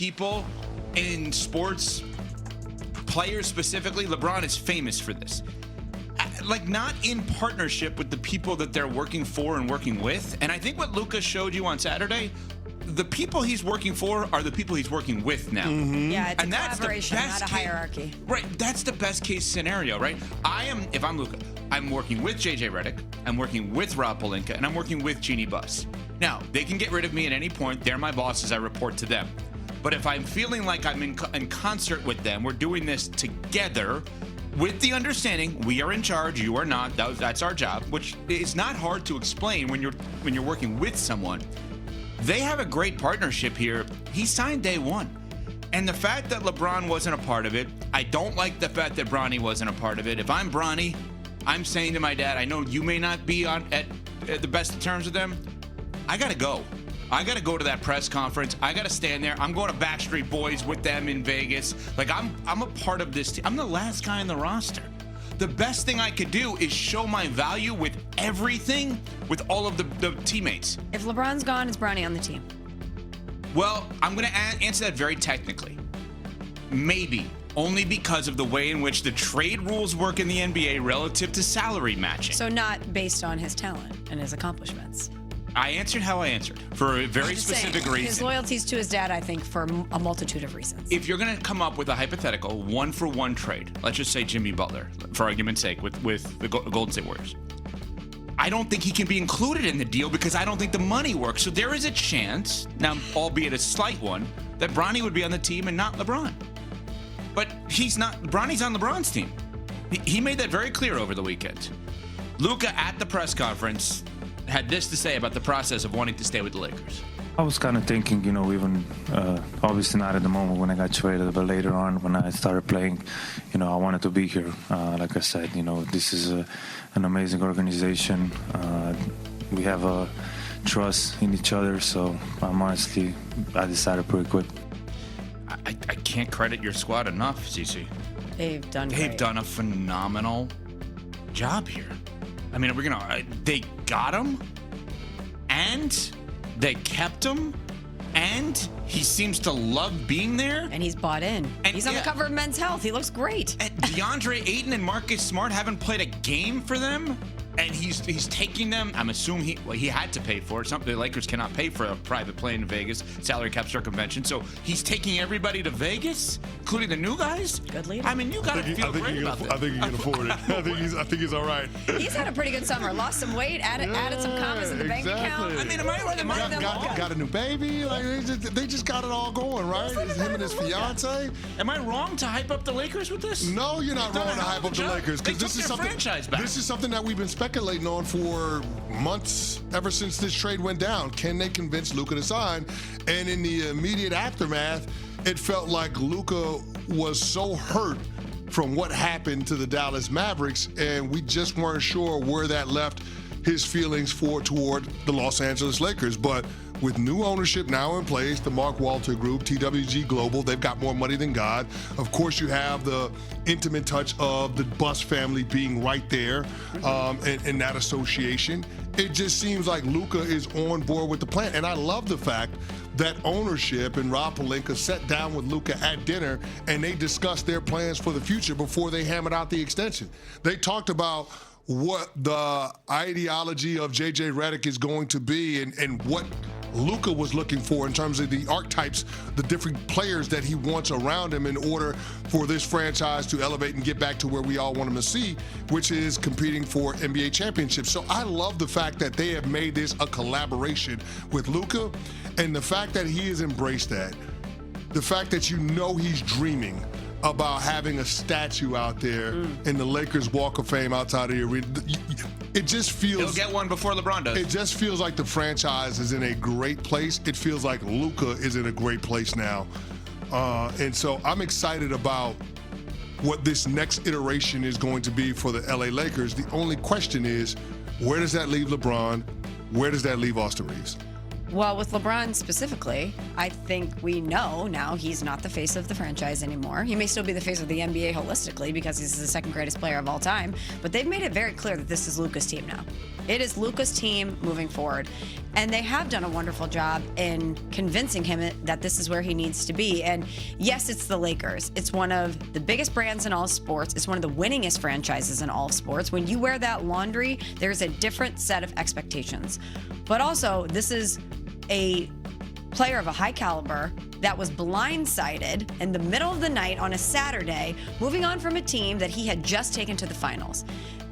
people in sports, players specifically, LeBron is famous for this. Like, not in partnership with the people that they're working for and working with. And I think what Luka showed you on Saturday, the people he's working for are the people he's working with now. Yeah, it's and a that's collaboration, the best not a hierarchy. Right, that's the best case scenario, right? If I'm Luka, I'm working with JJ Redick, I'm working with Rob Pelinka, and I'm working with Jeannie Buss. Now, they can get rid of me at any point. They're my bosses. I report to them. But if I'm feeling like I'm in concert with them, we're doing this together with the understanding we are in charge, you are not. That's our job, which is not hard to explain when you're working with someone. They have a great partnership here. He signed day one. And the fact that LeBron wasn't a part of it, I don't like the fact that Bronny wasn't a part of it. If I'm Bronny, I'm saying to my dad, I know you may not be at the best of terms with them. I got to go. I got to go to that press conference. I got to stand there. I'm going to Backstreet Boys with them in Vegas. Like, I'm a part of this team. I'm the last guy on the roster. The best thing I could do is show my value with everything, with all of the teammates. If LeBron's gone, it's Bronny on the team. Well, I'm going to answer that very technically. Maybe. Only because of the way in which the trade rules work in the NBA relative to salary matching. So not based on his talent and his accomplishments. I answered how I answered for a very specific reason. His loyalties to his dad, I think, for a multitude of reasons. If you're going to come up with a hypothetical one-for-one trade, let's just say Jimmy Butler, for argument's sake, with the Golden State Warriors, I don't think he can be included in the deal because I don't think the money works. So there is a chance, now albeit a slight one, that Bronny would be on the team and not LeBron. But he's not. Bronny's on LeBron's team. He made that very clear over the weekend. Luka at the press conference had this to say about the process of wanting to stay with the Lakers. I was kind of thinking, even obviously not at the moment when I got traded, but later on when I started playing, I wanted to be here. Like I said, this is an amazing organization. We have a trust in each other, so I decided pretty quick. I can't credit your squad enough, Cece. They've done a phenomenal job here. I mean, they got him, and they kept him, and he seems to love being there. And he's bought in. And he's on the cover of Men's Health. He looks great. And DeAndre Ayton and Marcus Smart haven't played a game for them. And he's taking them. I'm assuming he had to pay for it. The Lakers cannot pay for a private plane to Vegas, salary cap circumvention. So he's taking everybody to Vegas, including the new guys. Good leader. I mean, you got to feel great about that. I think he can afford it. I think he's all right. He's had a pretty good summer. Lost some weight, added some commas in the bank account. I mean, am I got a new baby. Like they just got it all going, right? It's him and his fiance. Am I wrong to hype up the Lakers with this? No, you're not wrong to hype up the Lakers because this is something. Franchise back. This is something that we've been speculating on for months, ever since this trade went down. Can they convince Luka to sign? And in the immediate aftermath, it felt like Luka was so hurt from what happened to the Dallas Mavericks, and we just weren't sure where that left his feelings toward the Los Angeles Lakers. But with new ownership now in place, the Mark Walter Group, TWG Global, they've got more money than God. Of course, you have the intimate touch of the Buss family being right there in that association. It just seems like Luka is on board with the plan. And I love the fact that ownership and Rob Pelinka sat down with Luka at dinner and they discussed their plans for the future before they hammered out the extension. They talked about what the ideology of JJ Redick is going to be and what Luka was looking for in terms of the archetypes, the different players that he wants around him in order for this franchise to elevate and get back to where we all want him to see, which is competing for NBA championships. So I love the fact that they have made this a collaboration with Luka, and the fact that he has embraced that, the fact that he's dreaming about having a statue out there in the Lakers Walk of Fame outside of the arena. It just feels... He'll get one before LeBron does. It just feels like the franchise is in a great place. It feels like Luka is in a great place now. And so I'm excited about what this next iteration is going to be for the LA Lakers. The only question is, where does that leave LeBron? Where does that leave Austin Reeves? Well, with LeBron specifically, I think we know now he's not the face of the franchise anymore. He may still be the face of the NBA holistically because he's the second greatest player of all time, but they've made it very clear that this is Luka's team now. It is Luka's team moving forward. And they have done a wonderful job in convincing him that this is where he needs to be. And yes, it's the Lakers. It's one of the biggest brands in all sports. It's one of the winningest franchises in all sports. When you wear that laundry, there's a different set of expectations. But also, this is a player of a high caliber that was blindsided in the middle of the night on a Saturday, moving on from a team that he had just taken to the finals.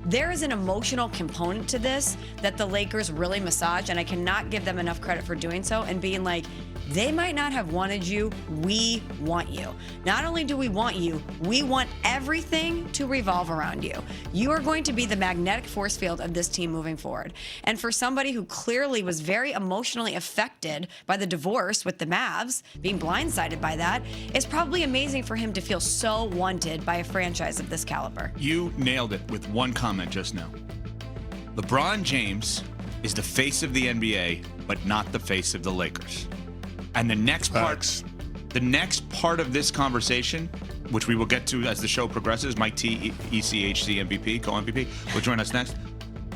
There is an emotional component to this that the Lakers really massage, and I cannot give them enough credit for doing so and being like, they might not have wanted you, we want you. Not only do we want you, we want everything to revolve around you. You are going to be the magnetic force field of this team moving forward. And for somebody who clearly was very emotionally affected by the divorce with the Mavs, being blindsided by that, it's probably amazing for him to feel so wanted by a franchise of this caliber. You nailed it with one comment just now. LeBron James is the face of the NBA, but not the face of the Lakers. And the next part of this conversation, which we will get to as the show progresses, Mike T, ECHC MVP, co-MVP, will join us next.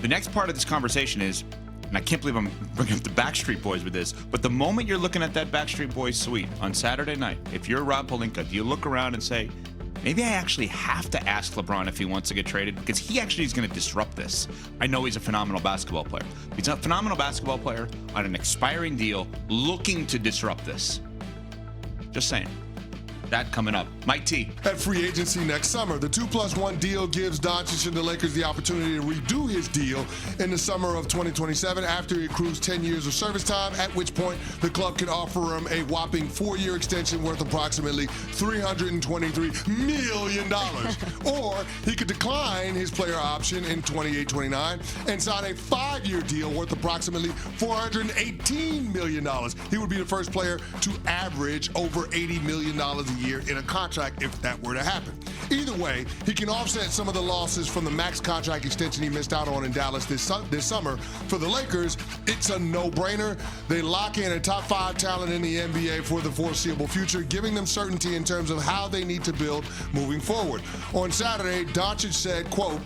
The next part of this conversation is, and I can't believe I'm bringing up the Backstreet Boys with this, but the moment you're looking at that Backstreet Boys suite on Saturday night, if you're Rob Pelinka, do you look around and say, maybe I actually have to ask LeBron if he wants to get traded, because he actually is going to disrupt this. I know he's a phenomenal basketball player. He's a phenomenal basketball player on an expiring deal looking to disrupt this. Just saying. That coming up. Mike T. At free agency next summer, the 2+1 deal gives Doncic and the Lakers the opportunity to redo his deal in the summer of 2027 after he accrues 10 years of service time, at which point the club can offer him a whopping 4-year extension worth approximately $323 million. Or he could decline his player option in 28-29 and sign a 5-year deal worth approximately $418 million. He would be the first player to average over $80 million a year in a contract if that were to happen. Either way, he can offset some of the losses from the max contract extension he missed out on in Dallas this summer. For the Lakers, it's a no-brainer. They lock in a top 5 talent in the NBA for the foreseeable future, giving them certainty in terms of how they need to build moving forward. On Saturday, Doncic said, quote,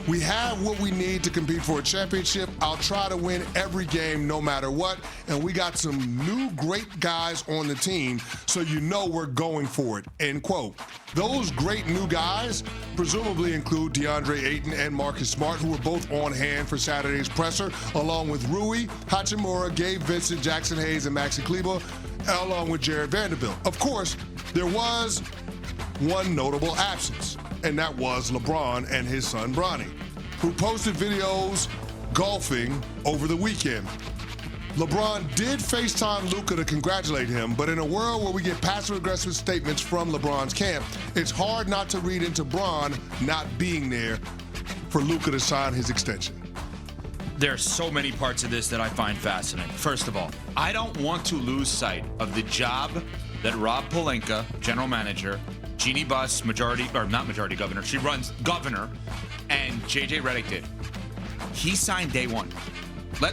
"We have what we need to compete for a championship. I'll try to win every game no matter what. And we got some new great guys on the team, so you know we're going for it," end quote. Those great new guys presumably include DeAndre Ayton and Marcus Smart, who were both on hand for Saturday's presser, along with Rui Hachimura, Gabe Vincent, Jackson Hayes, and Maxi Kleber, along with Jared Vanderbilt. Of course, there was one notable absence, and that was LeBron and his son Bronny, who posted videos golfing over the weekend. LeBron did FaceTime Luka to congratulate him, but in a world where we get passive-aggressive statements from LeBron's camp, it's hard not to read into Bron not being there for Luka to sign his extension. There are so many parts of this that I find fascinating. First of all, I don't want to lose sight of the job that Rob Pelinka, general manager, Jeannie Buss, governor, she runs governor, and JJ Redick did. He signed day one.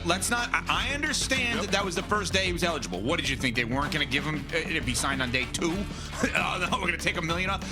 Let's not, I understand that was the first day he was eligible. What did you think? They weren't going to give him if he signed on day 2? Oh, no, we're going to take $1 million off?